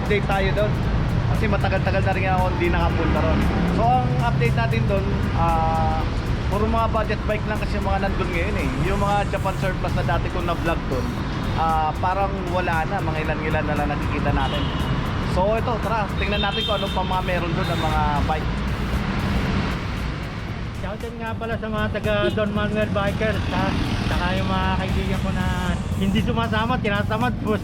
update tayo doon. Kasi matagal-tagal na rin ako hindi nakapunta ron. So ang update natin doon, puro mga budget bike lang kasi mga nandun ngayon eh. Yung mga Japan surplus na dati kong na-vlog doon, parang wala na, mga ilan-ilan na lang nakikita natin. So ito, tara, tingnan natin kung ano pa mga meron doon ng mga bike. Shoutout nga pala sa mga taga Don Manuel Bikers, ha? Saka yung mga kaibigan ko na hindi sumasama, tinatamad po.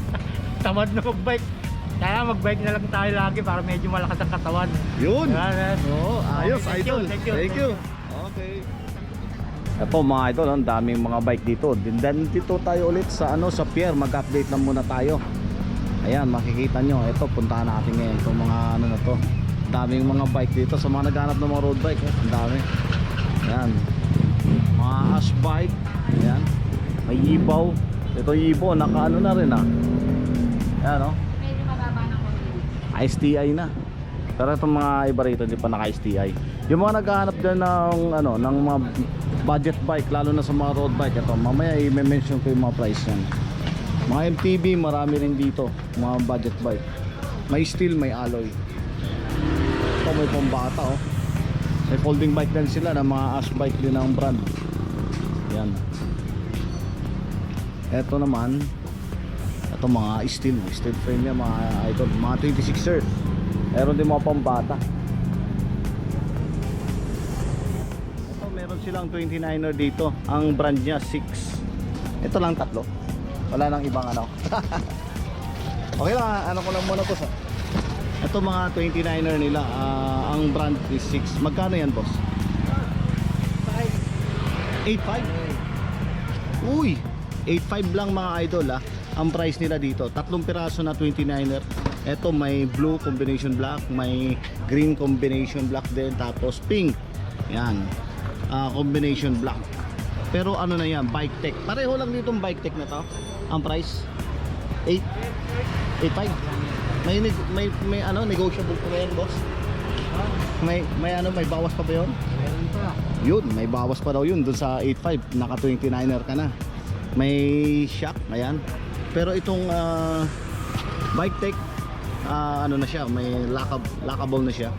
Tamad na mag-bike. Kaya mag-bike na lang tayo lagi para medyo malakas ang katawan. Yun! Diba? Oo, ayos, Okay, idol. Thank you. Okay. Ito mga idol, ang daming mga bike dito. Then dito tayo ulit sa sa pier, mag-update lang muna tayo. Ayan, makikita nyo. Ito, puntahan natin ngayon itong mga na to. Daming mga bike dito sa mga naghanap ng mga road bike. Ang dami. Ayan. Mga ash bike. Ayan. May ibaw. Ito ibaw, naka na rin Ayan Medyo mababa ng konti. STI na. Pero itong mga iba rito hindi pa naka STI. Yung mga naghahanap din ng mga budget bike, lalo na sa mga road bike, ito mamaya i-mention ko yung mga price yan. Mga MTB marami rin dito, mga budget bike. May steel, may alloy. Ito may pambata May folding bike din sila na mga ash bike din ng brand. Yan. Ito naman, ito mga steel frame yan mga idol, mga 26er. Meron din mga pambata. Ito meron silang 29er dito. Ang brand niya 6. Ito lang tatlo. Wala nang ibang Okay lang, ko lang muna to sa. Ito mga 29er nila. Ang brand is 6. Magkano yan, boss? 8.5. Uy, 8.5 lang mga idol ang price nila dito. Tatlong piraso na 29er. Ito may blue combination black, may green combination black din, tapos pink. Yan. Combination black. Pero ano na yan, bike tech. Pareho lang ditong bike tech na to. Ang price 8.5. May negotiable pa ba yan, boss? May bawas pa ba yun? Meron pa. Yun, may bawas pa daw yun dun sa 8.5. Naka 29er ka na. May shock, ayan. Pero itong bike tech, na siya, may lockable na siya.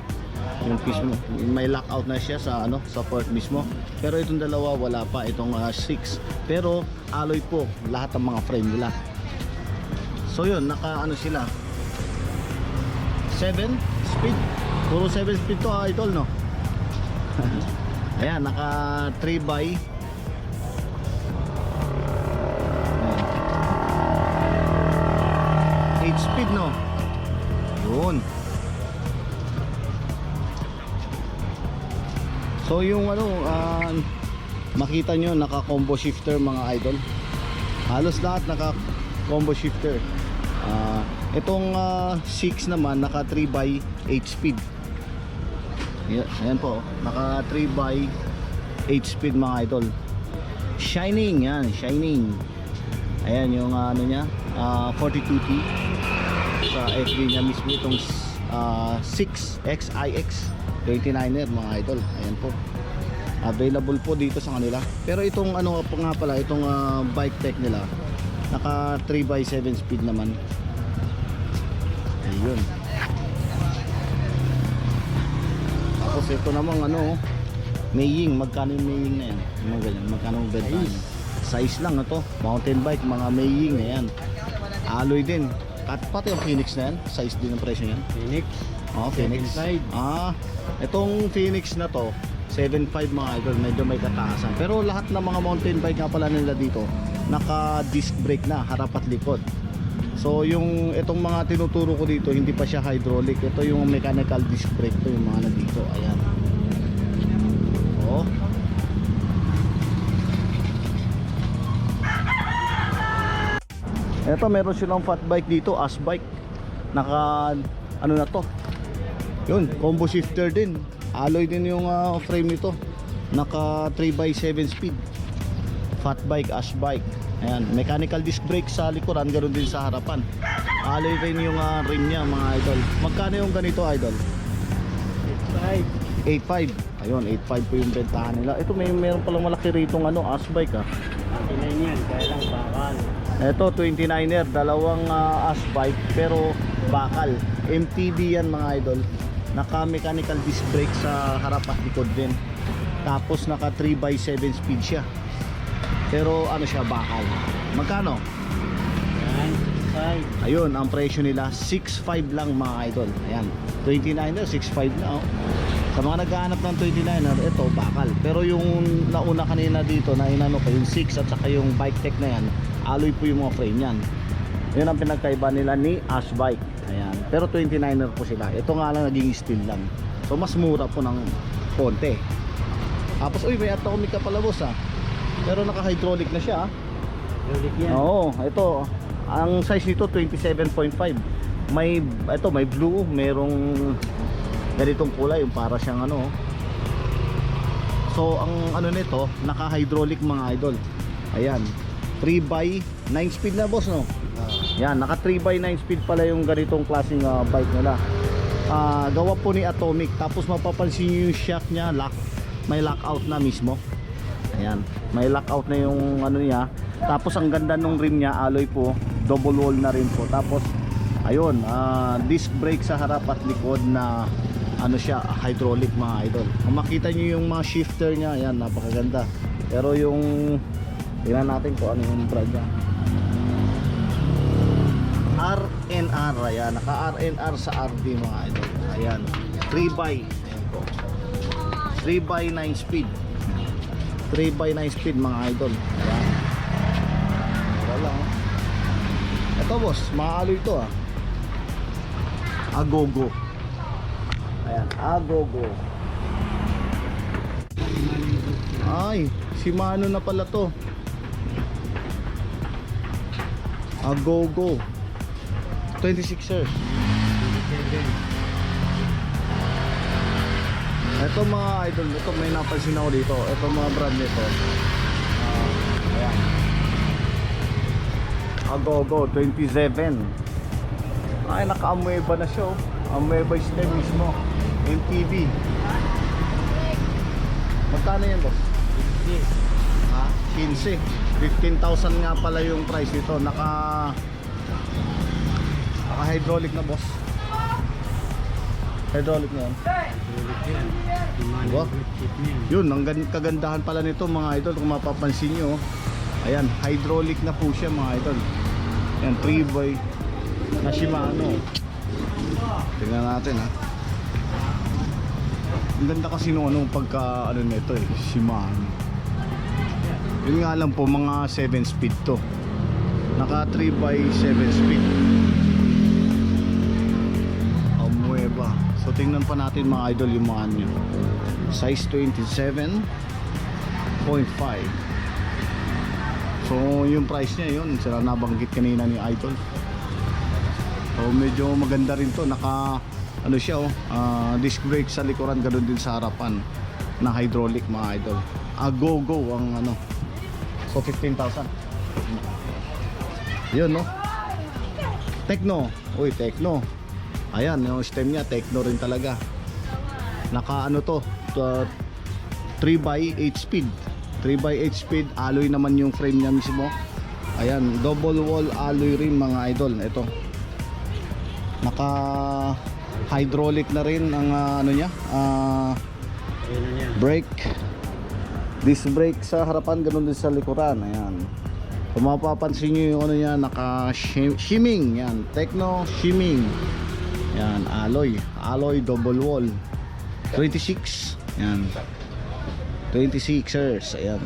Yung piece mo, may lockout na siya sa sa port mismo. Pero itong dalawa wala pa, itong 6. Pero alloy po lahat ng mga frame nila. So yun, naka sila 7 speed. Puro 7 speed to idol, no? Ayan, naka 3x 8 speed, no? Yun. So yung makita nyo naka combo shifter mga idol. Halos lahat naka combo shifter. Itong 6 naman naka 3x8 speed. Ayan po, naka 3x8 speed mga idol. Shining yan, shining. Ayan yung niya, 42T sa FB niya mismo, itong 6XIX 29er mga idol. Ayan po, available po dito sa kanila. Pero itong nga pala, itong bike tech nila naka 3x7 speed naman. Ayun. Tapos ito namang Maying. Magkano yung Maying na yan? Mga ganyan, magkano yung benta niya? Size lang ito, mountain bike, mga Maying na yan. Alloy din. At pati yung Phoenix na yan, size din ang presyo yan. Phoenix. Phoenix. Side. Itong Phoenix na to 7.5 mga idol, medyo may kataasan. Pero lahat ng mga mountain bike nga pala nila dito naka disc brake na, harap at likod. So itong mga tinuturo ko dito, hindi pa siya hydraulic. Ito yung mechanical disc brake to, yung mga na dito. Ayan. Ito meron silang fat bike dito, ash bike. Naka na to. Yun, combo shifter din. Alloy din yung frame nito. Naka 3x7 speed. Fat bike, ash bike. Ayan, mechanical disc brake sa likuran, ganoon din sa harapan. Alloy rin yung rim niya mga idol. Magkano yung ganito idol? 8.5. Ayun, 8.5 po yung bentahan nila. Ito meron palang malaki rito ash bike Yan, kaya lang bakal. Ito 29er, dalawang ash bike pero bakal. MTB yan mga idol. Naka mechanical disc brake sa harap at likod din. Tapos naka 3x7 speed siya. Pero ano siya, bakal. Magkano? Ayun, ang presyo nila 6.5 lang mga idol. Ayan, 29er 6.5 na oh. Sa mga naghahanap ng 29er, ito bakal. Pero yung nauna kanina dito na inano ko, yung 6 at saka yung bike tech na yan, alloy po yung mga frame yan. Yun ang pinagkaiba nila ni Ash Bike. Ayan, pero 29er po sila. Ito nga lang naging steel lang. So mas mura po ng konti. Tapos uy, may atomic ka pala boss ah. Pero naka-hydraulic na siya ah. Hydraulic yan. Oo, ito. Ang size nito 27.5. May ito, may blue, merong ganitong kulay, yung para siyang ano. So ang ano nito, naka-hydraulic mga idol. Ayan. 3x9 speed na boss no. Yan, naka 3x9 speed pala yung ganitong klaseng bike nila. Gawa po ni Atomic. Tapos mapapansin niyo yung shock niya, may lockout na mismo. Ayan, may lockout na yung ano niya. Tapos ang ganda nung rim niya, alloy po, double wall na rin po. Tapos ayun, disc brake sa harap at likod na ano siya, hydraulic mga idol. Kung makita niyo yung mga shifter niya, ayan, napakaganda. Pero yung tingnan natin kung ano yung brand niya. RNR, ayan, naka RNR sa RD mga idol. Ayan, 3x, ayan po, 3x9 speed, 3x9 speed mga idol. Ayan, wala oh. Ito boss, maalo ito ah. Agogo. Ayan, Agogo. Ay, si Mano na pala to. Agogo 26ers. Ito mga idol, ito may napansin ako dito. Ito mga brand nito. Ayan. Agogo 27. Ay, naka-amueba na siya oh. Amueba stem mismo. MTV. Magkano yan boss? 15. 15,000 nga pala yung price nito. Naka hydraulic na boss. Hydraulic na yan. Diba? Yun, ang kagandahan pala nito mga idol. Kung mapapansin nyo, ayan, hydraulic na po siya mga idol. Ayan, 3x na Shimano. Tingnan natin ha. Ang ganda kasi nung anong pagka ano nito eh, Shimano. Yun nga lang po, mga 7 speed to. Naka 3x7 speed. Amueba. So tingnan pa natin mga idol yung mga nyo. Size 27.5. So yung price niya yun, sila nabanggit kanina ni idol. So medyo maganda rin to. Naka ano siya oh, disc brake sa likuran, ganoon din sa harapan. Na hydraulic mga idol. Agogo ang ano. So 15,000. Yun no. Tekno. Uy, Tekno. Ayan, yung stem niya Tekno rin talaga. Naka ano to, 3x8 speed. 3x8 speed, alloy naman yung frame niya mismo. Ayan, double wall alloy rin mga idol. Ito. Naka hydraulic na rin ang ano niya, brake. Disc brake sa harapan, ganoon din sa likuran. Ayan. Kung mapapansin nyo yung ano niya, naka shimming. Yan, Tekno shimming. Yan, alloy double wall 26. Yan, 26ers. Ayan,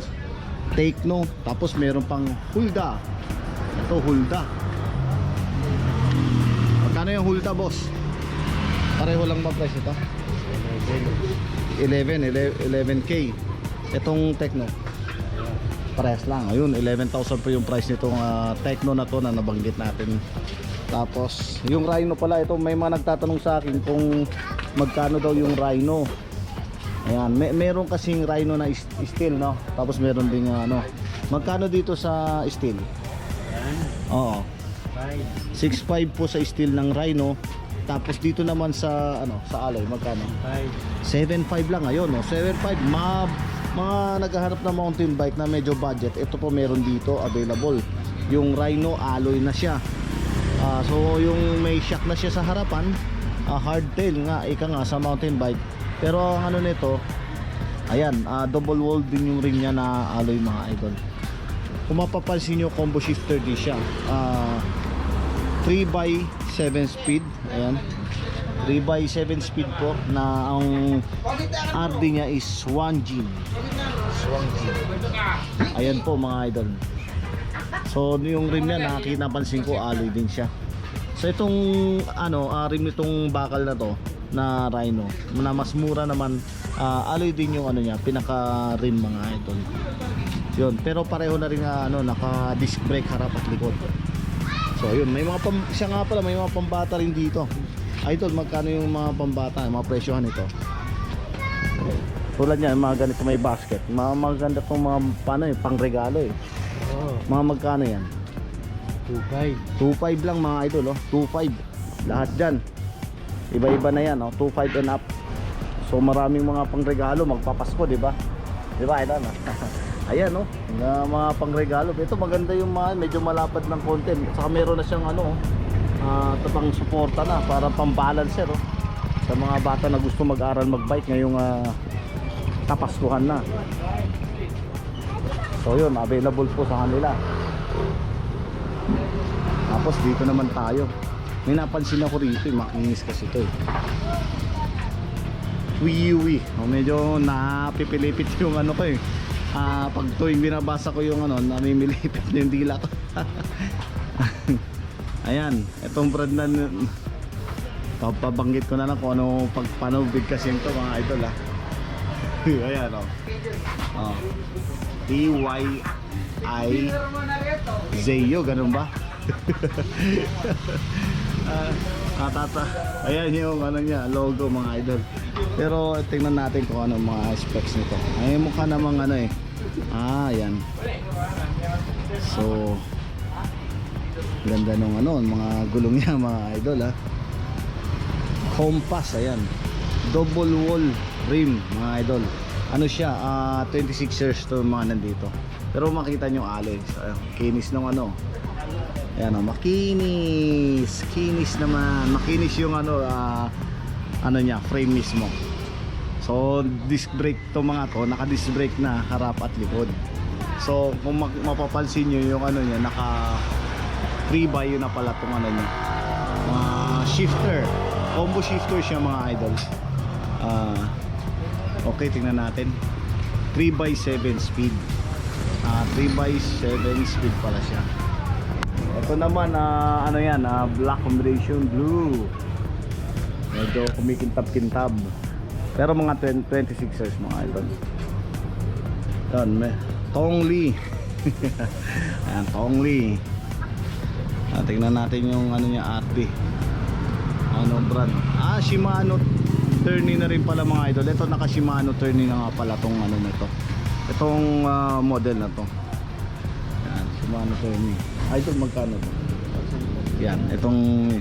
Tekno. Tapos meron pang Hulda. Ito Hulda. Magkano yung Hulda boss? Pareho lang ba price ito? 11k. Itong Tekno parehas lang. Ayun, 11,000 po yung price nitong Tekno na to na nabanggit natin. Tapos yung Rhino pala, ito may mga nagtatanong sa akin kung magkano daw yung Rhino. Ayan, meron kasing Rhino na steel no. Tapos meron ding ano. Magkano dito sa steel? Oo, 6.5 po sa steel ng Rhino. Tapos dito naman sa ano, sa alloy magkano? 7.5 lang. Ayun no, 7.5. Mga naghahanap ng mountain bike na medyo budget, ito po meron dito available. Yung Rhino alloy na siya. So yung may shock na siya sa harapan, hardtail nga, ika nga sa mountain bike. Pero ang ano nito, ayan, double wall din yung rim niya na alloy mga idol. Kung mapapansin nyo, combo shifter din siya. 3x7 speed. Ayan, 3x7 speed po, na ang RD niya is 1G. Ayan po mga idol. So yung rim niya, nakinapansin ko, alloy din siya. So itong rim nitong bakal na to na Rhino, na mas mura naman, alloy din yung ano niya, pinaka rim mga idol. Yun, pero pareho na rin naka disc brake harap at likod. So yun, may mga siya nga pala, may mga pambata rin dito. Idol, magkano yung mga pambata, mga presyohan nito? Tulad niyan, mga ganito may basket. Maganda tong mga pangregalo eh. Mga magkano yan? 2.5 lang mga idol, 2.5 lahat dyan. Iba-iba na yan, 2.5 and up. So maraming mga pangregalo, magpapasko, di ba? Di ba idol? Ayan mga pangregalo. Ito maganda yung mga medyo malapad ng content. Saka meron na siyang tapang suporta na para pambalancer sa mga bata na gusto mag-aral magbike ngayong kapaskuhan na. So yun, available po sa kanila. Tapos dito naman tayo, may napansin ako rito, makinis kasi ito Wiwi. Medyo napipilipit yung ko pag tuwing binabasa ko yung namimilipit na yung dila ko. Ayan, itong brand na papabanggit ko na lang kung ano pagpanubig kasi ito mga idol Ayan TYI Zeyo, ganun ba? Ayan yung niya, logo mga idol. Pero tingnan natin kung ano mga specs nito. Ay mukha namang ayan. So ganda nung mga gulong niya mga idol Compass, ayan. Double wall rim mga idol. Ano siya, 26ers to mga nandito. Pero makita nyo alloy. So, kinis nung ayan makinis. Kinis naman. Makinis yung niya, frame mismo. So disc brake to mga to, naka disc brake na harap at likod. So kung mapapansin nyo yung niya, naka 3x yun na pala tong niya, shifter, combo shifter siya mga idol. Okay, tingnan natin. 3x7 speed. 3x7 speed pala siya. Ito naman yan, black combination blue. Medyo kumikintab-kintab. Pero mga 26ers mga idol. Yan, Tongli. Ayan, Tongli. Tingnan natin yung niya, RD. Brand. Shimano turning na rin pala mga idol. Ito naka Shimano turning na nga pala tong nito. Itong model na to. Yan, Shimano turning. Idol, magkano to? Yan, itong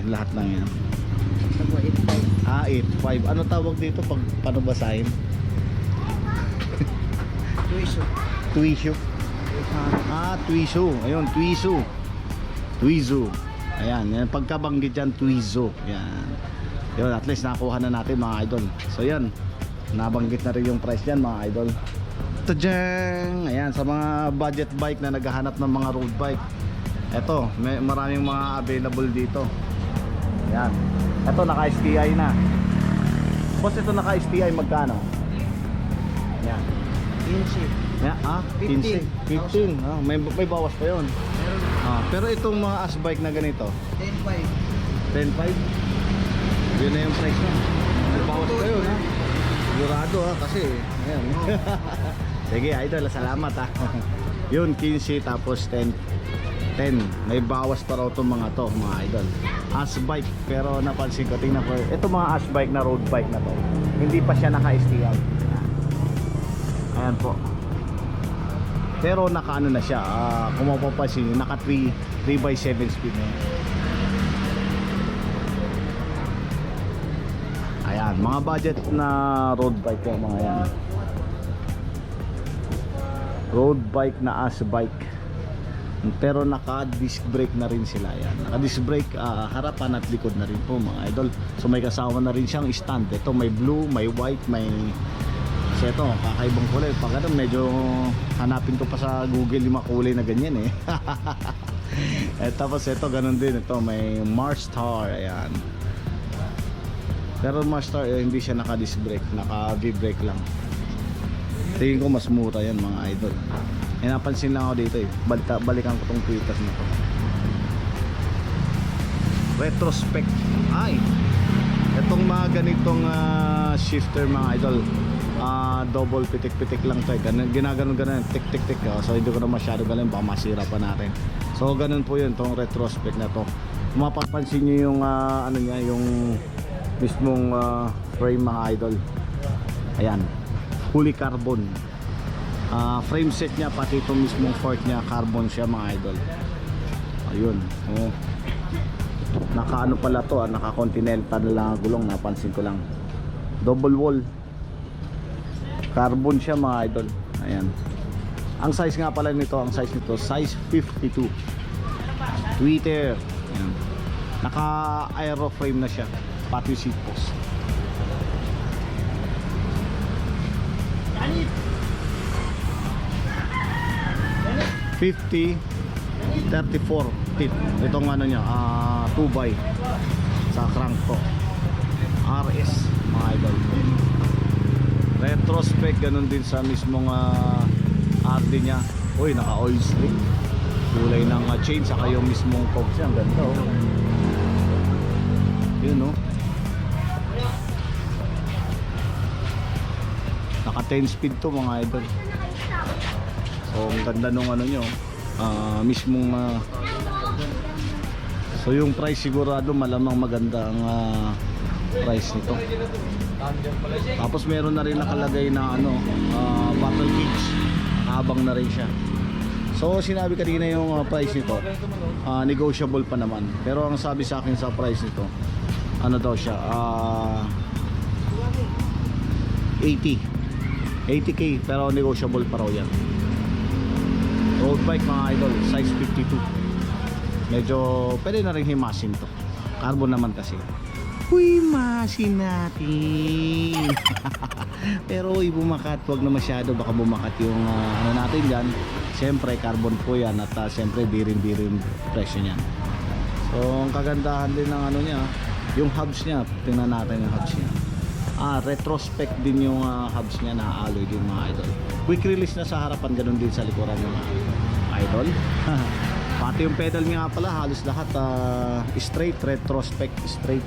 lahat lang yan. 8.5. Ano tawag dito pag paano basahin? Tuisu. Tuisu. Ayun, Tuisu. Tuisu. Ayan, yan pagkabanggit dyan, Tuisu. Yan. Yun, at least nakuha na natin mga idol. So yan, nabanggit na rin yung price dyan mga idol. Tadjang! Ayan, sa mga budget bike na naghahanap ng mga road bike, eto, maraming mga available dito. Ayan, eto naka STI na. Boss, ito naka STI magkano? Ayan, 15. yeah, 15. 15. May bawas pa yun. Pero itong mga as bike na ganito 10.5. 10.5? Yun na yung price niya. May bawas pa yun Sigurado kasi ayan. Sige idol, salamat Yun, 15 tapos 10. May bawas pa raw itong mga to mga idol. As bike, pero napansin ko, tingnan ko, ito mga as bike na road bike na to, hindi pa siya naka-STI. Ayan po. Pero naka na siya, kung mapapansin, naka 3x7 speed na yan. Ayan, mga budget na road bike po mga yan. Road bike na as bike. Pero naka disc brake na rin sila yan. Naka disc brake harapan at likod na rin po mga idol. So may kasama na rin siyang stand. Ito may blue, may white, may so ito kakaibang kulay. Pag ano medyo hanapin ko pa sa Google yung mga kulay na ganyan eh. Tapos ito ganun din. Ito may Mars Star. Ayan. Pero Mars Star hindi siya naka disc brake. Naka V-brake lang. Tingin ko mas mura yan mga idol. Napansin lang ako dito eh. Balikan ko tong tweeters na to. Retrospect. Ay, itong mga ganitong shifter mga idol, double pitik-pitik lang to eh. Ginaganon tik-tik-tik. So hindi ko na masyado galing, baka masira pa natin. So ganun po yun, tong retrospect na to. Kung mapapansin nyo yung ano niya, yung mismong frame mga idol. Ayan, fully carbon. Frame set niya, pati itong mismong fork niya, carbon siya mga idol. Ayun, oh. Naka ano pala to, naka continental lang gulong, napansin ko lang. Double wall, carbon siya mga idol. Ayan. Ang size nga pala nito, size 52 tweeter. Ayan. Naka aeroframe na siya, pati seat post. 50 34 teeth. Itong ano niya, 2x sa crank to. RS mga idol. Retrospect ganun din sa mismong RD niya. Uy, naka oil slick. Kulay ng chain saka yung mismong cogs niya. Ang ganda oh. Yun oh. Naka 10 speed to mga idol. So ang ganda nung ano nyo, mismong so yung price sigurado malamang maganda ang price nito. Tapos meron na rin nakalagay na ano, bottle cage, habang na rin siya. So sinabi kanina yung price nito, negotiable pa naman. Pero ang sabi sa akin sa price nito, ano daw siya, 80k, pero negotiable pa raw yan. Road bike mga idol, size 52. Medyo pwede na rin himasin to. Carbon naman kasi. Uy, masin natin. Pero uy, bumakat, wag na masyado, baka bumakat yung ano natin dyan. Siyempre carbon po yan at siyempre birin presyo niyan. So ang kagandahan din ng ano niya, yung hubs niya. Tingnan natin yung hubs niya. Retrospect din yung hubs niya, na alloy din mga idol. Quick release na sa harapan, ganun din sa likuran ng mga idol. Pati yung pedal nga pala, halos lahat straight, retrospect straight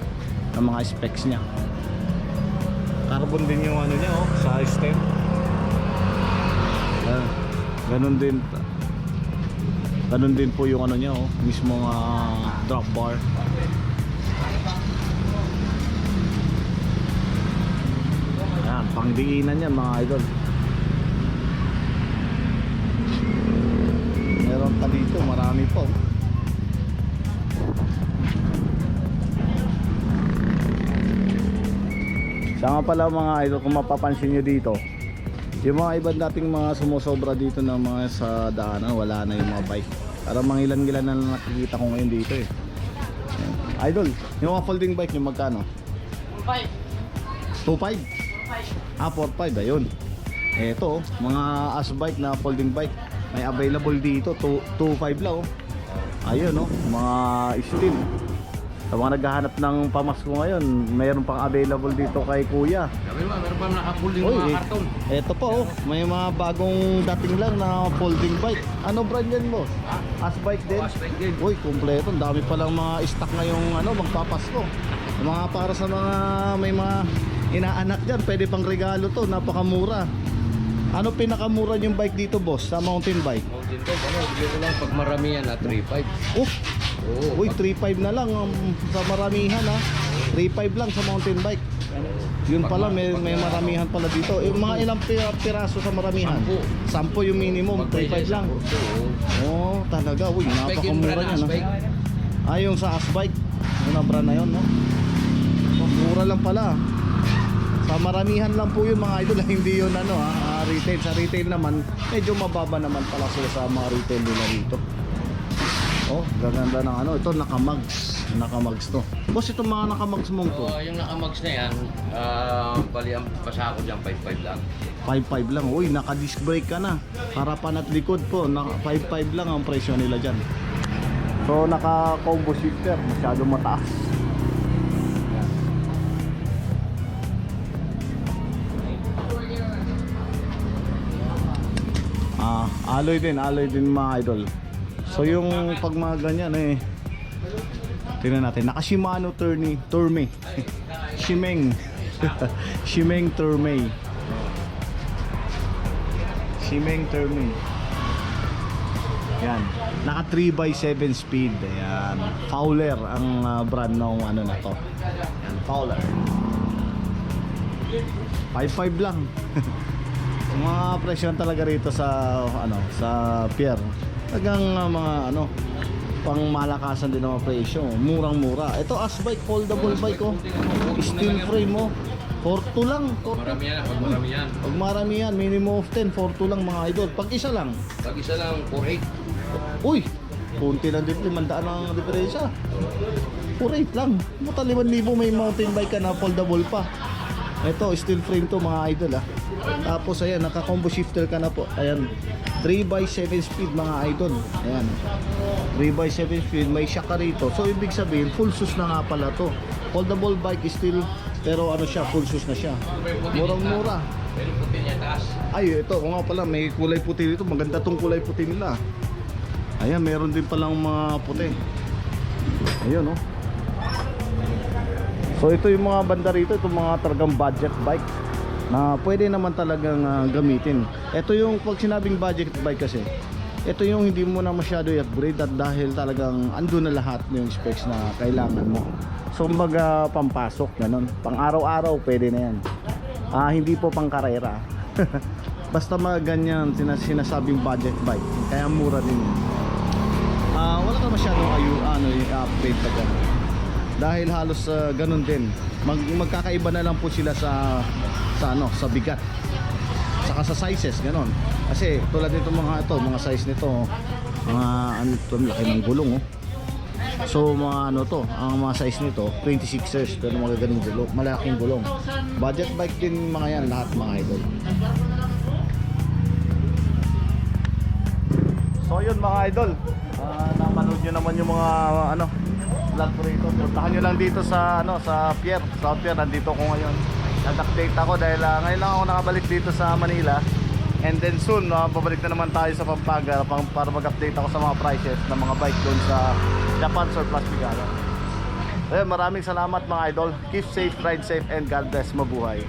ng mga specs niya. Carbon din yung ano niya oh, sa stem. Ganun din po yung ano niya oh, mismong drop bar. Ayan, pangdiinan yan mga idol. Meron pa dito, marami po. Siya nga pala mga idol, kung mapapansin nyo dito, yung mga ibang dating mga sumusobra dito ng mga sa daanan, wala na yung mga bike. Parang mga ilan-ilan na nakikita ko ngayon dito eh. Ayan. Idol, yung mga folding bike nyo magkano? 2.5? 4.5, ayun. Eto, mga as bike na folding bike, may available dito, 2.5 lang oh. Ayun oh, mga steel. Sa mga naghahanap ng pamasko ngayon, mayroon pang available dito kay Kuya. Sabi mo, meron pa naka-folding mga karton. Eto pa oh, may mga bagong dating lang na folding bike. Ano brand yan mo? As bike din? As bike din. Uy, kompleto. Ang dami palang mga stock ngayong ano, magpapasko. Mga para sa mga may mga inaanak dyan, pwede pang regalo to, napakamura. Ano pinakamura yung bike dito boss, sa mountain bike? Mountain bike, ano, bigyan ko lang pag maramihan na 3.5. Oh, uy, 3.5 na lang sa maramihan ha. 3.5 lang sa mountain bike. Yun pala, may maramihan pala dito. Mga ilang piraso sa maramihan? 10 yung minimum, 3.5 lang. Oh, talaga, uy, napakamura yan ha. Yung sa Asbike, yung na brand na yun, no? Mura lang pala. Sa maramihan lang po yun mga idol, hindi yun ano retail. Sa retail naman, medyo mababa naman pala sila sa mga retail nila dito. Oh, gaganda ng ano. Ito nakamags. Nakamags to. Boss, itong mga nakamags mong to. So, yung nakamags na yan, bali ang pasako dyan, 5.5 lang. 5.5 lang. Uy, naka-disc brake ka na. Harapan at likod po. 5.5 lang ang presyo nila dyan. So, naka-combo shifter. Masyado mataas. Alloy din mga idol. So, yung pag mga ganyan eh, tingnan natin. Naka-Shimano Tourme. Shimeng. Shimeng Tourme. Shimeng Tourme. Yan. Naka 3x7 speed. Ayan. Fowler ang brand ng ano na to. Yan, Fowler. 5.5 lang. Mga presyon talaga rito sa ano, sa pier. Talagang mga ano, pang malakasan din ang presyo. Murang-mura. Ito Asbike, foldable bike oh. Steel frame mo. 4.2 lang. Marami yan, pag marami yan. Pag marami yan, minimum of 10, 4.2 lang mga idol. Pag isa lang, Pag isa lang, 4.8. uy, punti lang din, 500 ang diferensya. 4.8 lang. Buta 5,000 may mountain bike ka na foldable pa. Ito, steel frame to mga idol ah. Tapos ayan, naka-combo shifter ka na po. Ayan, 3x7 speed mga idol. Ayan, 3x7 speed, may shock ka rito. So ibig sabihin, full sus na nga pala to. Foldable bike is still, pero ano siya, full sus na siya. Murang-mura. Pero puti niya taas. Ay, ito, kung nga pala, may kulay puti dito. Maganda tong kulay puti nila. Ayan, meron din palang mga puti. Ayun, oh. So, ito yung mga banda rito. Itong mga talagang budget bike na pwede naman talagang gamitin. Ito yung, pag sinabing budget bike kasi, ito yung hindi mo na masyado i-upgrade at dahil talagang andun na lahat yung specs na kailangan mo. So, kumbaga, pampasok, ganun. Pang araw-araw, pwede na yan. Hindi po pang karera. Basta mga ganyan sinasabing budget bike, kaya mura din yan. Wala ka masyadong i-upgrade pa dyan. Dahil halos ganun din. Magkakaiba na lang po sila sa bigat. Saka sa sizes, ganun. Kasi tulad nito mga size nito, mga ano to, laki ng gulong oh. So mga ano to, ang mga size nito 26ers, pero mga ganung gulong, malaking gulong. Budget bike din mga yan lahat mga idol. So yun mga idol, napanood nyo naman yung mga ano vlog ko rito. Puntahan nyo lang dito sa sa pier. Sa pier, nandito ko ngayon. Nag-update ako dahil ngayon lang ako nakabalik dito sa Manila. And then soon, babalik na naman tayo sa Pampanga para mag-update ako sa mga prices ng mga bike doon sa Japan Surplus Bigala. Maraming salamat mga idol. Keep safe, ride safe, and God bless. Mabuhay.